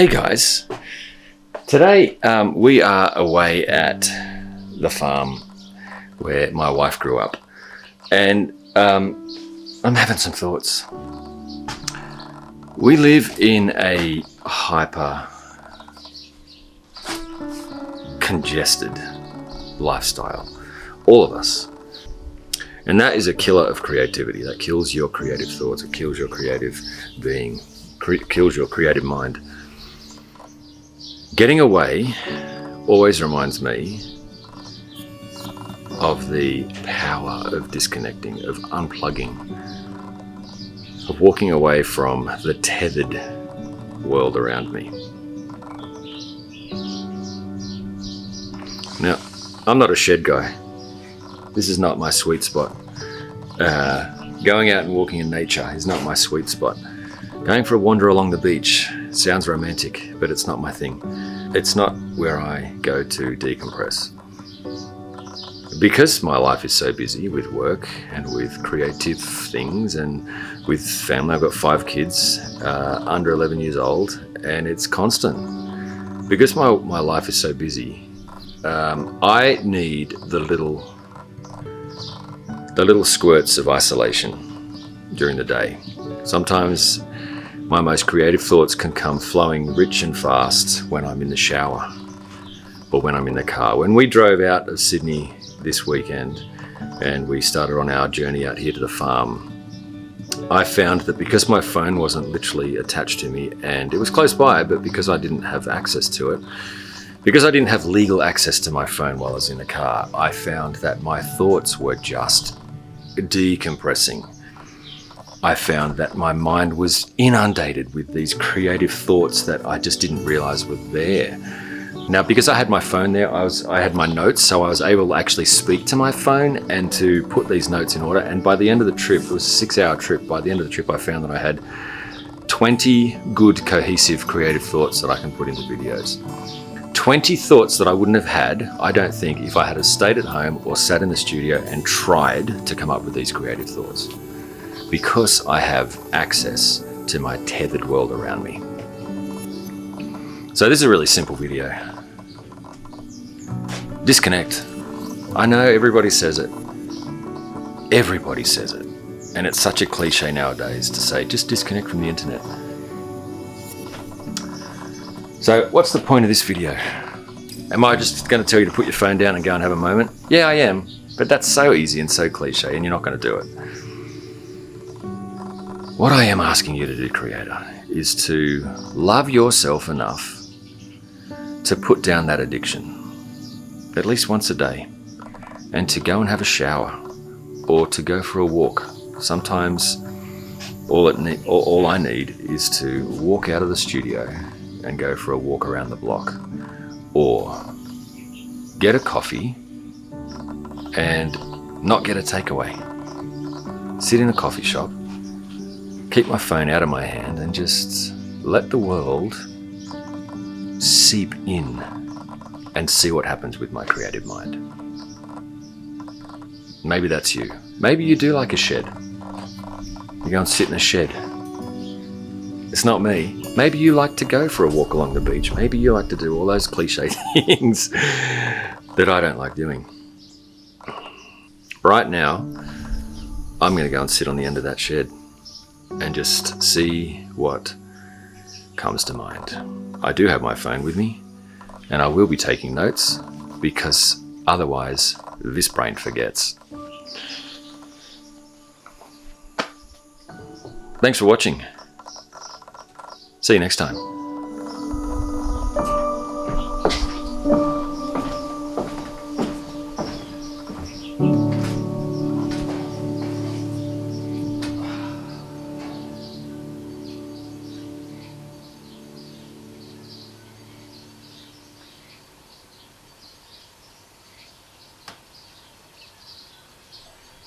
Hey guys, today we are away at the farm where my wife grew up, and I'm having some thoughts. We live in a hyper congested lifestyle, all of us, and that is a killer of creativity. That kills your creative thoughts, it kills your creative being, kills your creative mind. Getting away always reminds me of the power of disconnecting, of unplugging, of walking away from the tethered world around me. Now, I'm not a shed guy. This is not my sweet spot. Going out and walking in nature is not my sweet spot. Going for a wander along the beach sounds romantic, but it's not my thing. It's not where I go to decompress. Because my life is so busy with work and with creative things and with family, I've got 5 kids under 11 years old, and it's constant. Because my life is so busy, I need the little squirts of isolation during the day. Sometimes my most creative thoughts can come flowing rich and fast when I'm in the shower or when I'm in the car. When we drove out of Sydney this weekend and we started on our journey out here to the farm, I found that because my phone wasn't literally attached to me and it was close by, but because I didn't have access to it, because I didn't have legal access to my phone while I was in the car, I found that my thoughts were just decompressing. I found that my mind was inundated with these creative thoughts that I just didn't realize were there. Now, because I had my phone there, I had my notes, so I was able to actually speak to my phone and to put these notes in order. And by the end of the trip, it was a 6-hour trip, by the end of the trip I found that I had 20 good, cohesive, creative thoughts that I can put into videos. 20 thoughts that I wouldn't have had, I don't think, if I had stayed at home or sat in the studio and tried to come up with these creative thoughts. Because I have access to my tethered world around me. So this is a really simple video. Disconnect. I know everybody says it. Everybody says it. And it's such a cliche nowadays to say, just disconnect from the internet. So what's the point of this video? Am I just going to tell you to put your phone down and go and have a moment? Yeah, I am. But that's so easy and so cliche, and you're not going to do it. What I am asking you to do, creator, is to love yourself enough to put down that addiction, at least once a day, and to go and have a shower, or to go for a walk. Sometimes all I need is to walk out of the studio and go for a walk around the block, or get a coffee and not get a takeaway. Sit in a coffee shop, keep my phone out of my hand and just let the world seep in and see what happens with my creative mind. Maybe that's you. Maybe you do like a shed. You go and sit in a shed. It's not me. Maybe you like to go for a walk along the beach. Maybe you like to do all those cliche things that I don't like doing. Right now, I'm going to go and sit on the end of that shed and just see what comes to mind. I do have my phone with me, and I will be taking notes, because otherwise this brain forgets. Thanks for watching. See you next time.